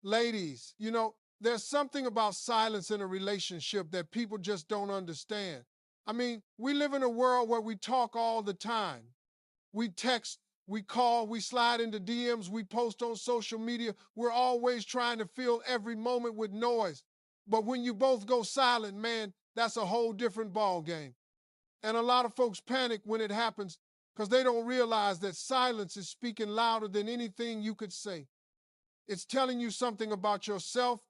Ladies, there's something about silence in a relationship that people just don't understand. I mean, we live in a world where we talk all the time. We text, we call, we slide into DMs, we post on social media. We're always trying to fill every moment with noise. But when you both go silent, man, that's a whole different ball game. And a lot of folks panic when it happens because they don't realize that silence is speaking louder than anything you could say. It's telling you something about yourself,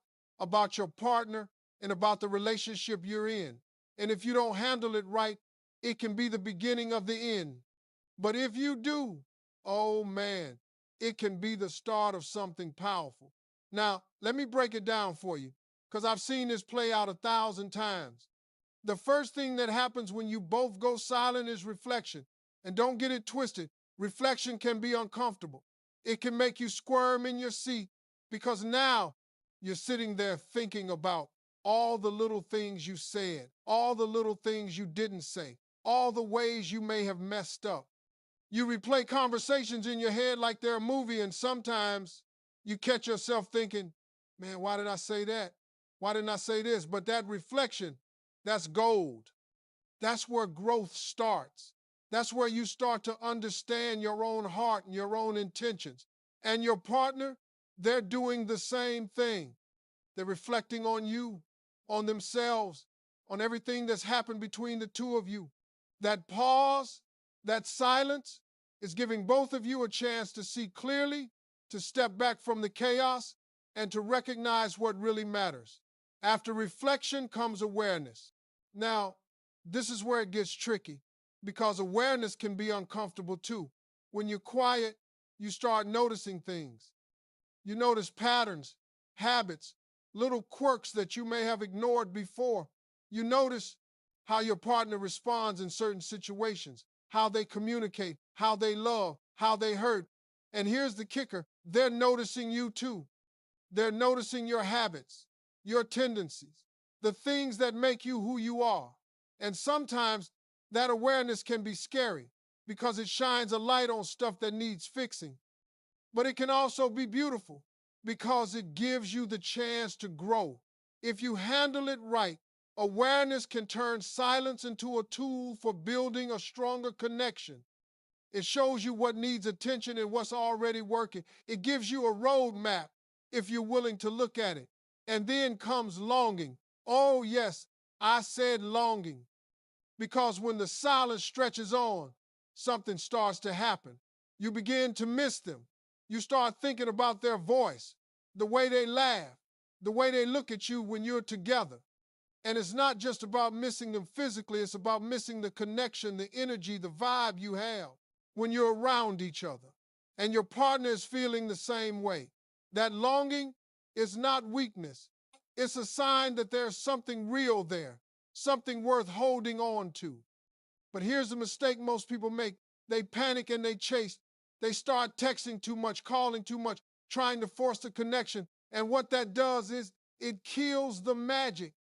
about your partner, and about the relationship you're in. And if you don't handle it right, it can be the beginning of the end. But if you do, oh man, it can be the start of something powerful. Now, let me break it down for you because I've seen this play out 1,000 times. The first thing that happens when you both go silent is reflection. And don't get it twisted. Reflection can be uncomfortable. It can make you squirm in your seat because now you're sitting there thinking about all the little things you said, all the little things you didn't say, all the ways you may have messed up. You replay conversations in your head like they're a movie, and sometimes you catch yourself thinking, man, why did I say that? Why didn't I say this? But that reflection, that's gold. That's where growth starts. That's where you start to understand your own heart and your own intentions. And your partner, they're doing the same thing. They're reflecting on you, on themselves, on everything that's happened between the two of you. That pause, that silence is giving both of you a chance to see clearly, to step back from the chaos, and to recognize what really matters. After reflection comes awareness. Now, this is where it gets tricky because awareness can be uncomfortable too. When you're quiet, you start noticing things. You notice patterns, habits, little quirks that you may have ignored before. You notice how your partner responds in certain situations, how they communicate, how they love, how they hurt. And here's the kicker, they're noticing you too. They're noticing your habits, your tendencies, the things that make you who you are. And sometimes that awareness can be scary because it shines a light on stuff that needs fixing. But it can also be beautiful because it gives you the chance to grow. If you handle it right, awareness can turn silence into a tool for building a stronger connection. It shows you what needs attention and what's already working. It gives you a roadmap if you're willing to look at it. And then comes longing. Oh, yes, I said longing. Because when the silence stretches on, something starts to happen. You begin to miss them. You start thinking about their voice, the way they laugh, the way they look at you when you're together. And it's not just about missing them physically, it's about missing the connection, the energy, the vibe you have when you're around each other. And your partner is feeling the same way. That longing is not weakness. It's a sign that there's something real there, something worth holding on to. But here's the mistake most people make. They panic and they chase. They start texting too much, calling too much, trying to force the connection. And what that does is it kills the magic.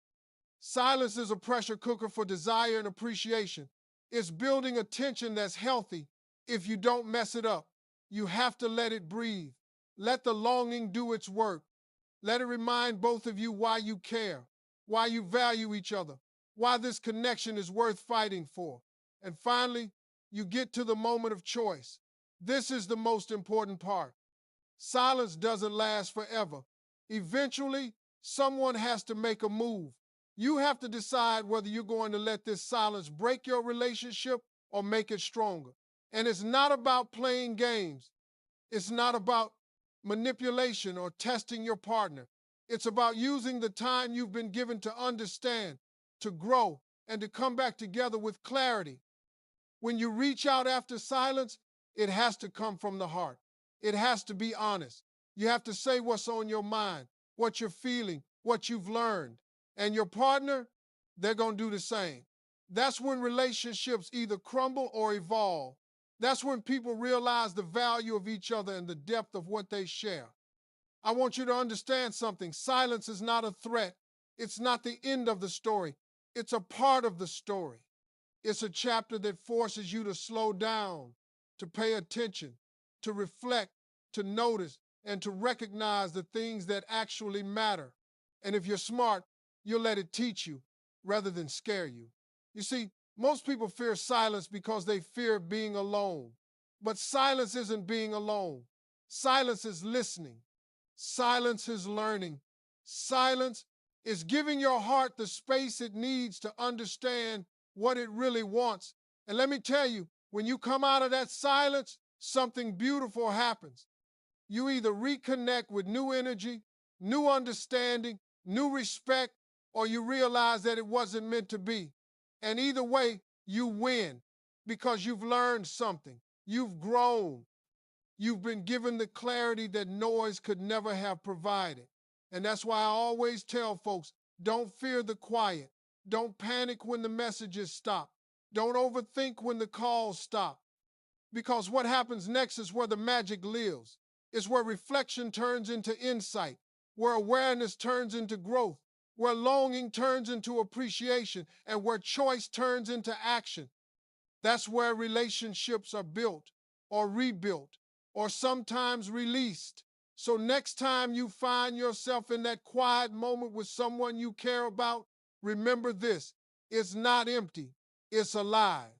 Silence is a pressure cooker for desire and appreciation. It's building a tension that's healthy if you don't mess it up. You have to let it breathe. Let the longing do its work. Let it remind both of you why you care, why you value each other, why this connection is worth fighting for. And finally, you get to the moment of choice. This is the most important part. Silence doesn't last forever. Eventually, someone has to make a move. You have to decide whether you're going to let this silence break your relationship or make it stronger. And it's not about playing games. It's not about manipulation or testing your partner. It's about using the time you've been given to understand, to grow, and to come back together with clarity. When you reach out after silence, it has to come from the heart. It has to be honest. You have to say what's on your mind, what you're feeling, what you've learned. And your partner, they're going to do the same. That's when relationships either crumble or evolve. That's when people realize the value of each other and the depth of what they share. I want you to understand something. Silence is not a threat. It's not the end of the story. It's a part of the story. It's a chapter that forces you to slow down, to pay attention, to reflect, to notice, and to recognize the things that actually matter. And if you're smart, you'll let it teach you rather than scare you. You see, most people fear silence because they fear being alone. But silence isn't being alone. Silence is listening. Silence is learning. Silence is giving your heart the space it needs to understand what it really wants. And let me tell you, when you come out of that silence, something beautiful happens. You either reconnect with new energy, new understanding, new respect, or you realize that it wasn't meant to be. And either way, you win because you've learned something. You've grown. You've been given the clarity that noise could never have provided. And that's why I always tell folks, don't fear the quiet. Don't panic when the messages stop. Don't overthink when the calls stop. Because what happens next is where the magic lives. It's where reflection turns into insight, where awareness turns into growth, where longing turns into appreciation, and where choice turns into action. That's where relationships are built or rebuilt or sometimes released. So next time you find yourself in that quiet moment with someone you care about, remember this: it's not empty, it's alive.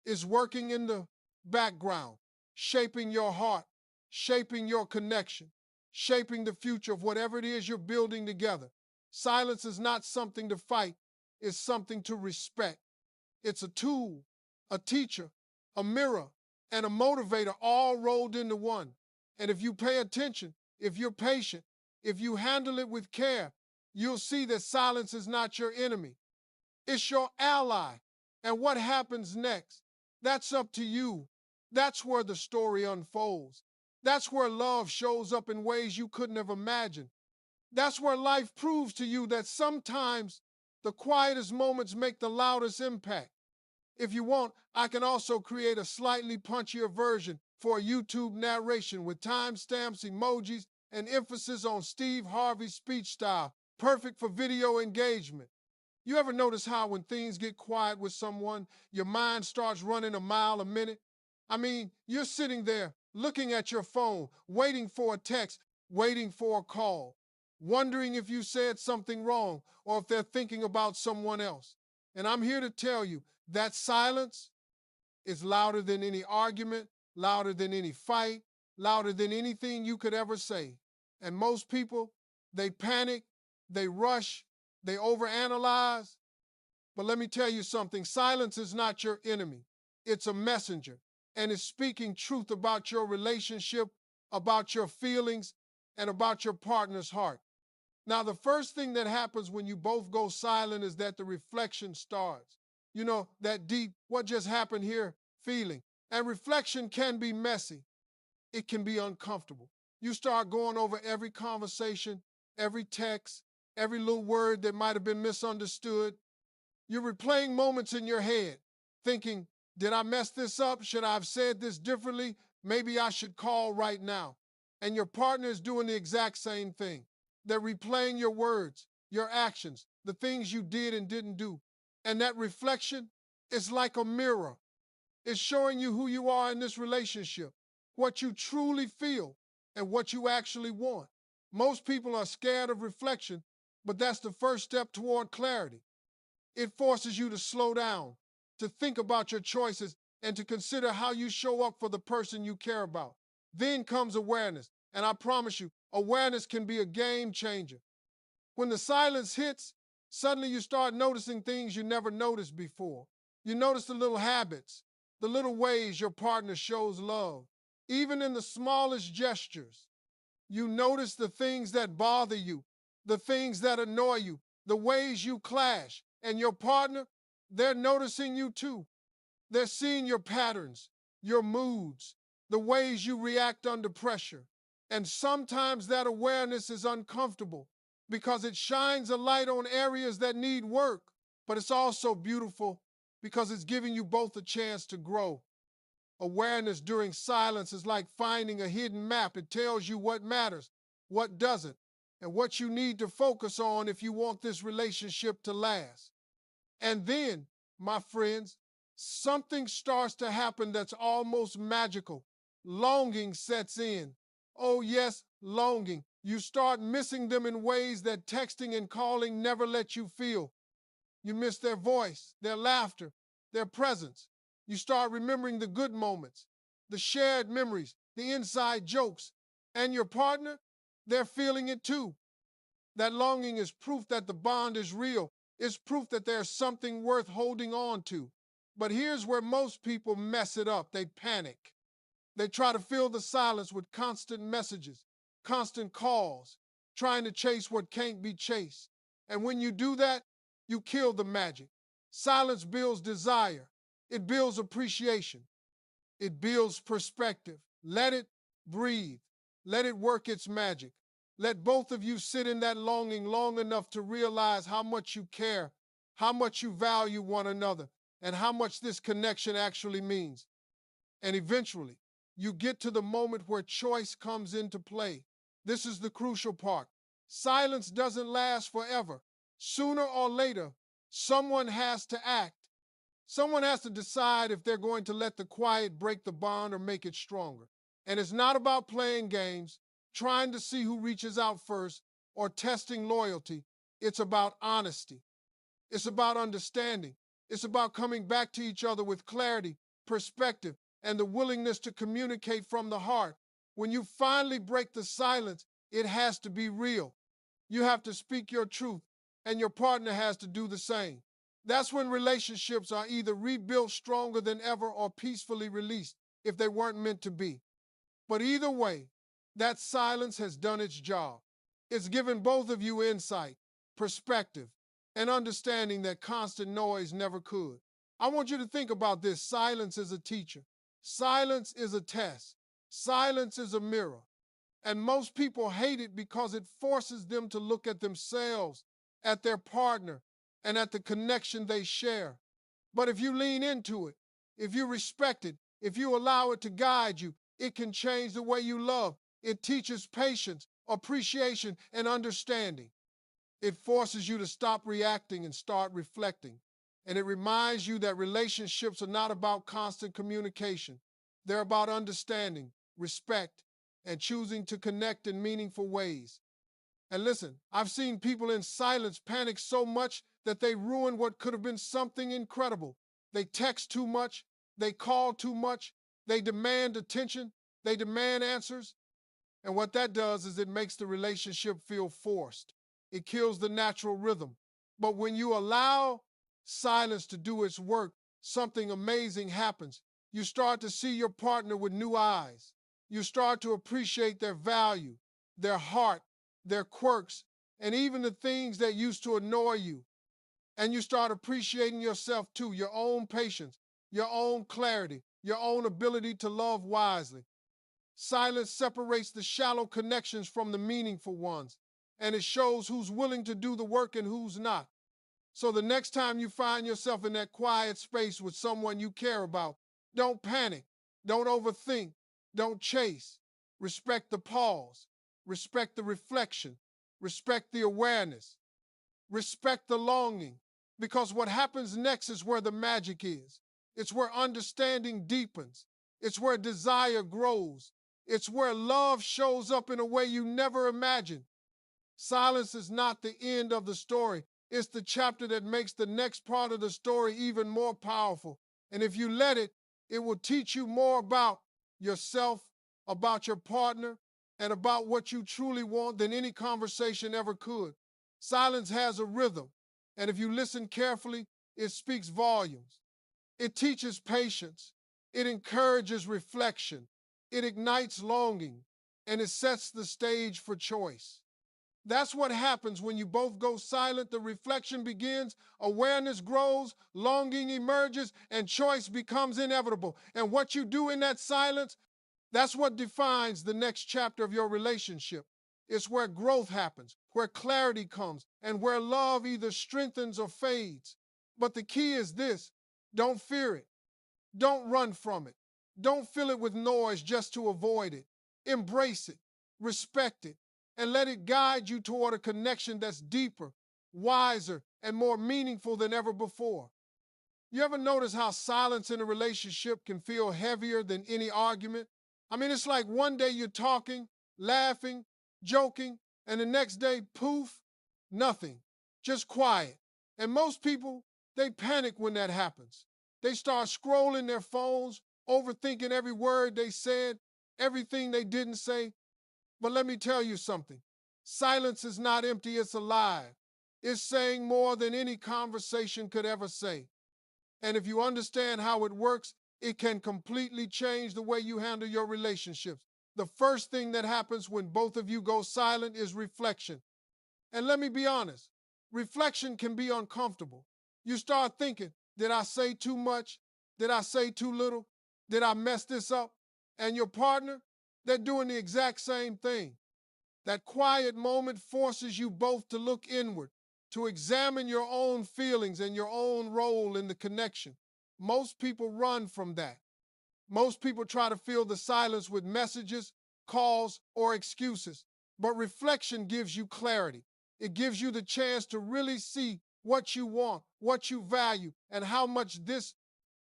It's working in the background, shaping your heart, shaping your connection, shaping the future of whatever it is you're building together. Silence is not something to fight, it's something to respect. It's a tool, a teacher, a mirror, and a motivator all rolled into one. And if you pay attention, if you're patient, if you handle it with care, you'll see that silence is not your enemy. It's your ally. And what happens next? That's up to you. That's where the story unfolds. That's where love shows up in ways you couldn't have imagined. That's where life proves to you that sometimes the quietest moments make the loudest impact. If you want, I can also create a slightly punchier version for a YouTube narration with timestamps, emojis, and emphasis on Steve Harvey's speech style, perfect for video engagement. You ever notice how when things get quiet with someone, your mind starts running a mile a minute? I mean, you're sitting there looking at your phone, waiting for a text, waiting for a call, wondering if you said something wrong or if they're thinking about someone else. And I'm here to tell you that silence is louder than any argument, louder than any fight, louder than anything you could ever say. And most people, they panic, they rush, they overanalyze. But let me tell you something: silence is not your enemy, it's a messenger, and it's speaking truth about your relationship, about your feelings, and about your partner's heart. Now, the first thing that happens when you both go silent is that the reflection starts. You know, that deep, what just happened here feeling. And reflection can be messy, it can be uncomfortable. You start going over every conversation, every text, every little word that might have been misunderstood. You're replaying moments in your head, thinking, did I mess this up? Should I have said this differently? Maybe I should call right now. And your partner is doing the exact same thing. They're replaying your words, your actions, the things you did and didn't do. And that reflection is like a mirror. It's showing you who you are in this relationship, what you truly feel, and what you actually want. Most people are scared of reflection, but that's the first step toward clarity. It forces you to slow down, to think about your choices, and to consider how you show up for the person you care about. Then comes awareness. And I promise you, awareness can be a game changer. When the silence hits, suddenly you start noticing things you never noticed before. You notice the little habits, the little ways your partner shows love, even in the smallest gestures. You notice the things that bother you, the things that annoy you, the ways you clash. And your partner, they're noticing you too. They're seeing your patterns, your moods, the ways you react under pressure. And sometimes that awareness is uncomfortable because it shines a light on areas that need work. But it's also beautiful because it's giving you both a chance to grow. Awareness during silence is like finding a hidden map. It tells you what matters, what doesn't, and what you need to focus on if you want this relationship to last. And then, my friends, something starts to happen that's almost magical. Longing sets in. Oh, yes, longing. You start missing them in ways that texting and calling never let you feel. You miss their voice, their laughter, their presence. You start remembering the good moments, the shared memories, the inside jokes. And your partner, they're feeling it too. That longing is proof that the bond is real. It's proof that there's something worth holding on to. But here's where most people mess it up. They panic. They try to fill the silence with constant messages, constant calls, trying to chase what can't be chased. And when you do that, you kill the magic. Silence builds desire. It builds appreciation. It builds perspective. Let it breathe. Let it work its magic. Let both of you sit in that longing long enough to realize how much you care, how much you value one another, and how much this connection actually means. And eventually, you get to the moment where choice comes into play. This is the crucial part. Silence doesn't last forever. Sooner or later, someone has to act. Someone has to decide if they're going to let the quiet break the bond or make it stronger. And it's not about playing games, trying to see who reaches out first, or testing loyalty. It's about honesty. It's about understanding. It's about coming back to each other with clarity, perspective, and the willingness to communicate from the heart. When you finally break the silence, it has to be real. You have to speak your truth, and your partner has to do the same. That's when relationships are either rebuilt stronger than ever or peacefully released if they weren't meant to be. But either way, that silence has done its job. It's given both of you insight, perspective, and understanding that constant noise never could. I want you to think about this. Silence is a teacher. Silence is a test. Silence is a mirror. And most people hate it because it forces them to look at themselves, at their partner, and at the connection they share. But if you lean into it, if you respect it, if you allow it to guide you, it can change the way you love. It teaches patience, appreciation, and understanding. It forces you to stop reacting and start reflecting. And it reminds you that relationships are not about constant communication. They're about understanding, respect, and choosing to connect in meaningful ways. And listen, I've seen people in silence panic so much that they ruin what could have been something incredible. They text too much, they call too much, they demand attention, they demand answers. And what that does is it makes the relationship feel forced. It kills the natural rhythm. But when you allow silence to do its work, something amazing happens. You start to see your partner with new eyes. You start to appreciate their value, their heart, their quirks, and even the things that used to annoy you. And you start appreciating yourself too, your own patience, your own clarity, your own ability to love wisely. Silence separates the shallow connections from the meaningful ones, and it shows who's willing to do the work and who's not. So the next time you find yourself in that quiet space with someone you care about, don't panic, don't overthink, don't chase. Respect the pause, respect the reflection, respect the awareness, respect the longing, because what happens next is where the magic is. It's where understanding deepens. It's where desire grows. It's where love shows up in a way you never imagined. Silence is not the end of the story. It's the chapter that makes the next part of the story even more powerful. And if you let it, it will teach you more about yourself, about your partner, and about what you truly want than any conversation ever could. Silence has a rhythm, and if you listen carefully, it speaks volumes. It teaches patience. It encourages reflection. It ignites longing, and it sets the stage for choice. That's what happens when you both go silent. The reflection begins, awareness grows, longing emerges, and choice becomes inevitable. And what you do in that silence, that's what defines the next chapter of your relationship. It's where growth happens, where clarity comes, and where love either strengthens or fades. But the key is this: don't fear it. Don't run from it. Don't fill it with noise just to avoid it. Embrace it, respect it, and let it guide you toward a connection that's deeper, wiser, and more meaningful than ever before. You ever notice how silence in a relationship can feel heavier than any argument? I mean, it's like one day you're talking, laughing, joking, and the next day, poof, nothing, just quiet. And most people, they panic when that happens. They start scrolling their phones, overthinking every word they said, everything they didn't say. But let me tell you something. Silence is not empty, it's alive. It's saying more than any conversation could ever say. And if you understand how it works, it can completely change the way you handle your relationships. The first thing that happens when both of you go silent is reflection. And let me be honest, reflection can be uncomfortable. You start thinking, did I say too much? Did I say too little? Did I mess this up? And your partner, they're doing the exact same thing. That quiet moment forces you both to look inward, to examine your own feelings and your own role in the connection. Most people run from that. Most people try to fill the silence with messages, calls, or excuses. But reflection gives you clarity. It gives you the chance to really see what you want, what you value, and how much this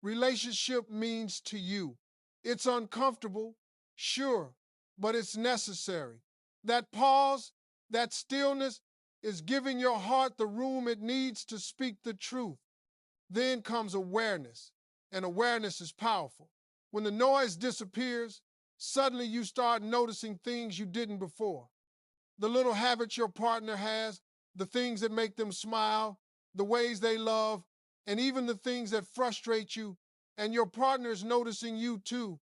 relationship means to you. It's uncomfortable, sure, but it's necessary. That pause, that stillness is giving your heart the room it needs to speak the truth. Then comes awareness, and awareness is powerful. When the noise disappears, suddenly you start noticing things you didn't before. The little habits your partner has, the things that make them smile, the ways they love, and even the things that frustrate you, and your partner is noticing you too.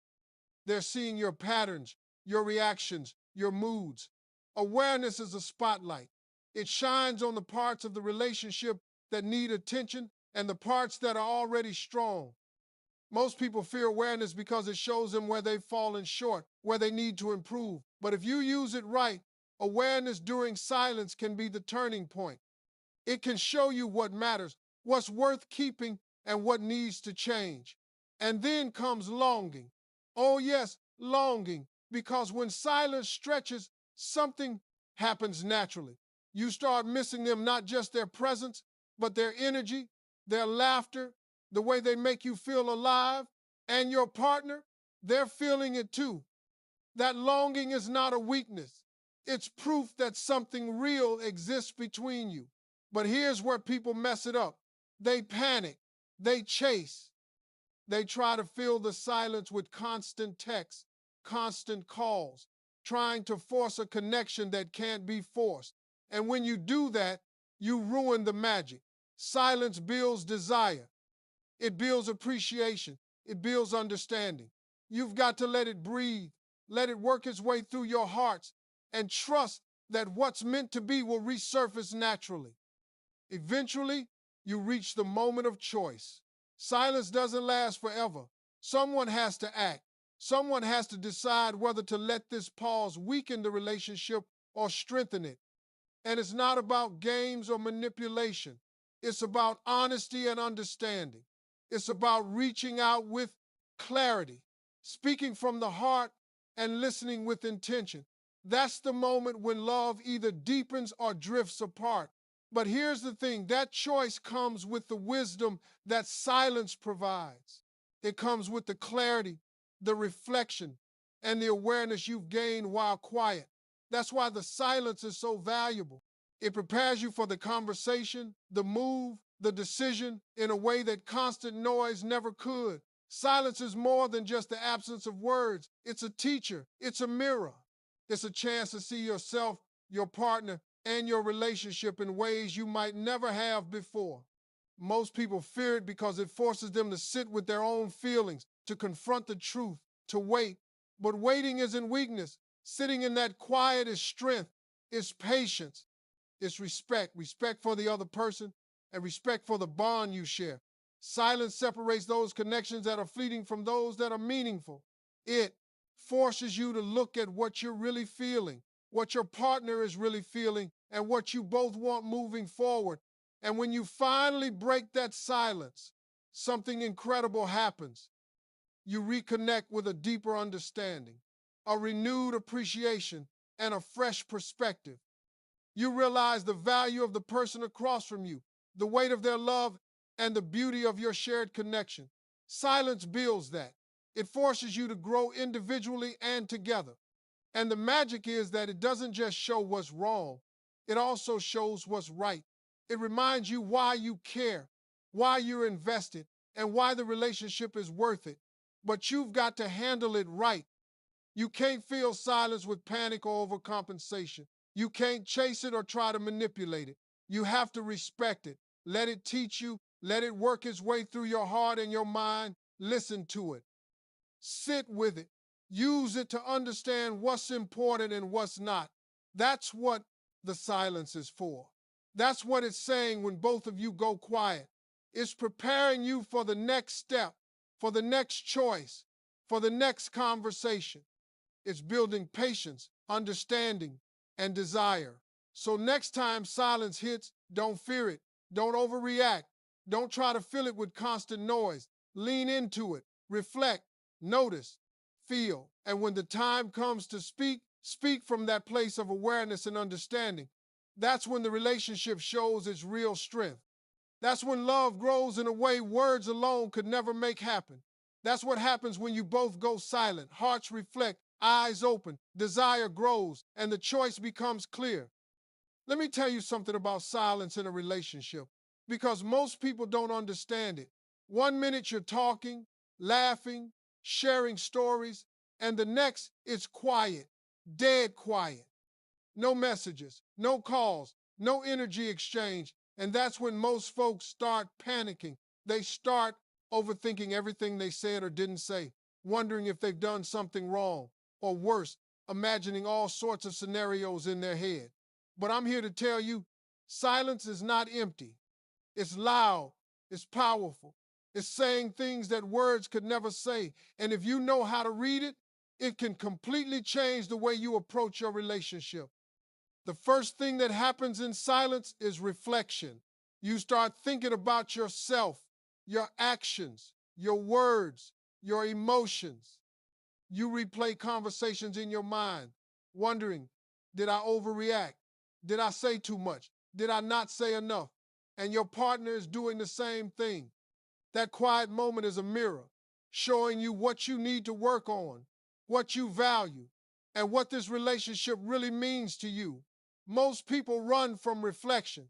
They're seeing your patterns, your reactions, your moods. Awareness is a spotlight. It shines on the parts of the relationship that need attention and the parts that are already strong. Most people fear awareness because it shows them where they've fallen short, where they need to improve. But if you use it right, awareness during silence can be the turning point. It can show you what matters, what's worth keeping, and what needs to change. And then comes longing. Oh, yes, longing, because when silence stretches, something happens naturally. You start missing them, not just their presence, but their energy, their laughter, the way they make you feel alive, and your partner, they're feeling it too. That longing is not a weakness. It's proof that something real exists between you. But here's where people mess it up. They panic. They chase. They try to fill the silence with constant texts, constant calls, trying to force a connection that can't be forced. And when you do that, you ruin the magic. Silence builds desire. It builds appreciation. It builds understanding. You've got to let it breathe, let it work its way through your hearts, and trust that what's meant to be will resurface naturally. Eventually, you reach the moment of choice. Silence doesn't last forever. Someone has to act. Someone has to decide whether to let this pause weaken the relationship or strengthen it. And it's not about games or manipulation. It's about honesty and understanding. It's about reaching out with clarity, speaking from the heart, and listening with intention. That's the moment when love either deepens or drifts apart. But here's the thing, that choice comes with the wisdom that silence provides. It comes with the clarity, the reflection, and the awareness you've gained while quiet. That's why the silence is so valuable. It prepares you for the conversation, the move, the decision in a way that constant noise never could. Silence is more than just the absence of words. It's a teacher. It's a mirror. It's a chance to see yourself, your partner, and your relationship in ways you might never have before. Most people fear it because it forces them to sit with their own feelings, to confront the truth, to wait. But waiting isn't weakness. Sitting in that quiet is strength, it's patience, it's respect. Respect for the other person and respect for the bond you share. Silence separates those connections that are fleeting from those that are meaningful. It forces you to look at what you're really feeling, what your partner is really feeling, and what you both want moving forward. And when you finally break that silence, something incredible happens. You reconnect with a deeper understanding, a renewed appreciation, and a fresh perspective. You realize the value of the person across from you, the weight of their love, and the beauty of your shared connection. Silence builds that. It forces you to grow individually and together. And the magic is that it doesn't just show what's wrong, it also shows what's right. It reminds you why you care, why you're invested, and why the relationship is worth it. But you've got to handle it right. You can't feel silence with panic or overcompensation. You can't chase it or try to manipulate it. You have to respect it. Let it teach you. Let it work its way through your heart and your mind. Listen to it. Sit with it. Use it to understand what's important and what's not. That's what the silence is for. That's what it's saying when both of you go quiet. It's preparing you for the next step, for the next choice, for the next conversation. It's building patience, understanding, and desire. So next time silence hits, don't fear it. Don't overreact. Don't try to fill it with constant noise. Lean into it. Reflect. Notice. Feel. And when the time comes to speak, speak from that place of awareness and understanding. That's when the relationship shows its real strength. That's when love grows in a way words alone could never make happen. That's what happens when you both go silent, hearts reflect, eyes open, desire grows, and the choice becomes clear. Let me tell you something about silence in a relationship, because most people don't understand it. 1 minute you're talking, laughing, sharing stories, and the next it's quiet, dead quiet. No messages, no calls, no energy exchange. And that's when most folks start panicking. They start overthinking everything they said or didn't say, wondering if they've done something wrong, or worse, imagining all sorts of scenarios in their head. But I'm here to tell you, silence is not empty. It's loud, it's powerful, it's saying things that words could never say. And if you know how to read it, it can completely change the way you approach your relationship. The first thing that happens in silence is reflection. You start thinking about yourself, your actions, your words, your emotions. You replay conversations in your mind, wondering, did I overreact? Did I say too much? Did I not say enough? And your partner is doing the same thing. That quiet moment is a mirror, showing you what you need to work on, what you value, and what this relationship really means to you. Most people run from reflection.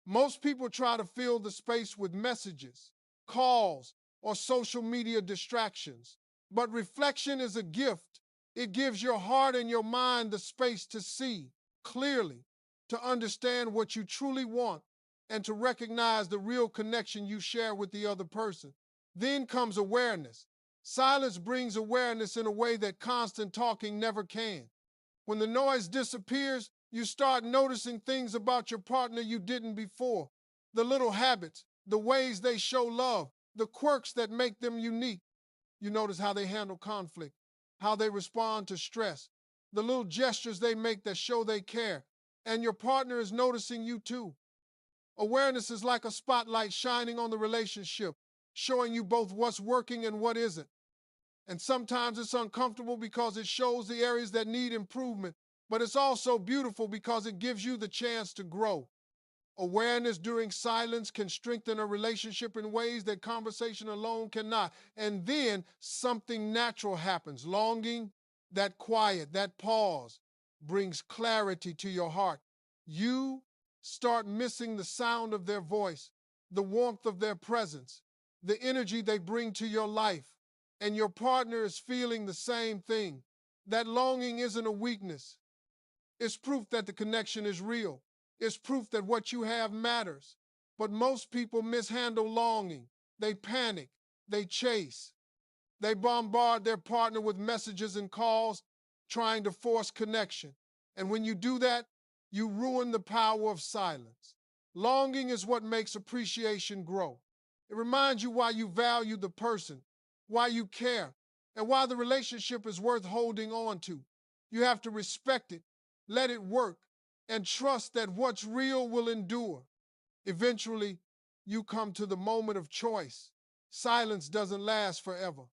Most people try to fill the space with messages, calls, or social media distractions. But reflection is a gift. It gives your heart and your mind the space to see clearly, to understand what you truly want, and to recognize the real connection you share with the other person. Then comes awareness. Silence brings awareness in a way that constant talking never can. When the noise disappears, you start noticing things about your partner you didn't before. The little habits, the ways they show love, the quirks that make them unique. You notice how they handle conflict, how they respond to stress, the little gestures they make that show they care. And your partner is noticing you too. Awareness is like a spotlight shining on the relationship, showing you both what's working and what isn't. And sometimes it's uncomfortable because it shows the areas that need improvement, but it's also beautiful because it gives you the chance to grow. Awareness during silence can strengthen a relationship in ways that conversation alone cannot. And then something natural happens. Longing, that quiet, that pause brings clarity to your heart. You start missing the sound of their voice, the warmth of their presence, the energy they bring to your life. And your partner is feeling the same thing. That longing isn't a weakness. It's proof that the connection is real. It's proof that what you have matters. But most people mishandle longing. They panic. They chase. They bombard their partner with messages and calls, trying to force connection. And when you do that, you ruin the power of silence. Longing is what makes appreciation grow. It reminds you why you value the person, why you care, and why the relationship is worth holding on to. You have to respect it, let it work, and trust that what's real will endure. Eventually, you come to the moment of choice. Silence doesn't last forever.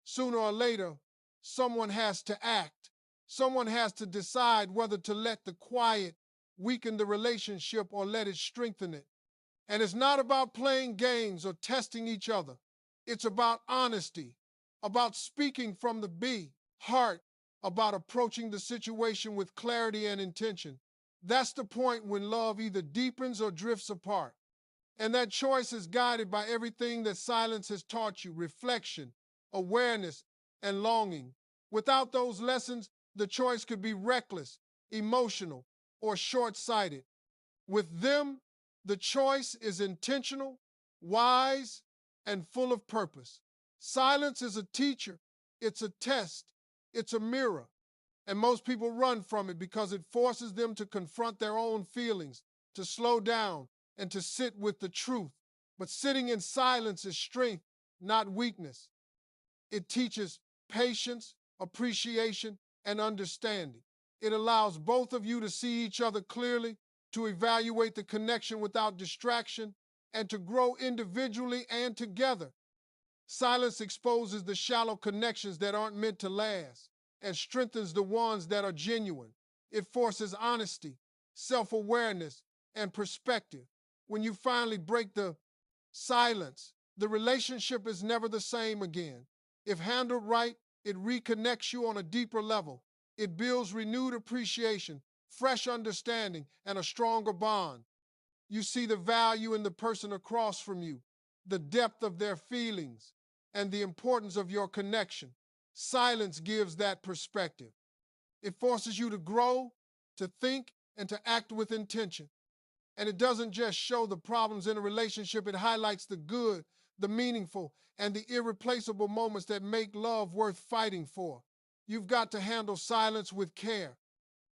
Sooner or later, someone has to act. Someone has to decide whether to let the quiet weaken the relationship or let it strengthen it. And it's not about playing games or testing each other. It's about honesty, about speaking from the heart, about approaching the situation with clarity and intention. That's the point when love either deepens or drifts apart. And that choice is guided by everything that silence has taught you: reflection, awareness, and longing. Without those lessons, the choice could be reckless, emotional, or short sighted. With them, the choice is intentional, wise, and full of purpose. Silence is a teacher, it's a test, it's a mirror. And most people run from it because it forces them to confront their own feelings, to slow down, and to sit with the truth. But sitting in silence is strength, not weakness. It teaches patience, appreciation, and understanding. It allows both of you to see each other clearly, to evaluate the connection without distraction, and to grow individually and together. Silence exposes the shallow connections that aren't meant to last and strengthens the ones that are genuine. It forces honesty, self awareness, and perspective. When you finally break the silence, the relationship is never the same again. If handled right, it reconnects you on a deeper level. It builds renewed appreciation, fresh understanding, and a stronger bond. You see the value in the person across from you, the depth of their feelings, and the importance of your connection. Silence gives that perspective. It forces you to grow, to think, and to act with intention. And it doesn't just show the problems in a relationship, it highlights the good, the meaningful, and the irreplaceable moments that make love worth fighting for. You've got to handle silence with care.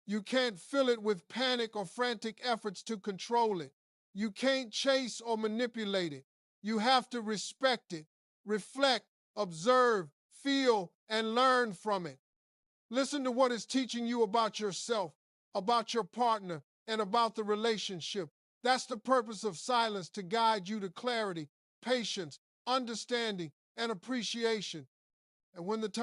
You can't fill it with panic or frantic efforts to control it. You can't chase or manipulate it. You have to respect it, reflect, observe, feel, and learn from it. Listen to what it's teaching you about yourself, about your partner, and about the relationship. That's the purpose of silence: to guide you to clarity, patience, understanding, and appreciation. And when the time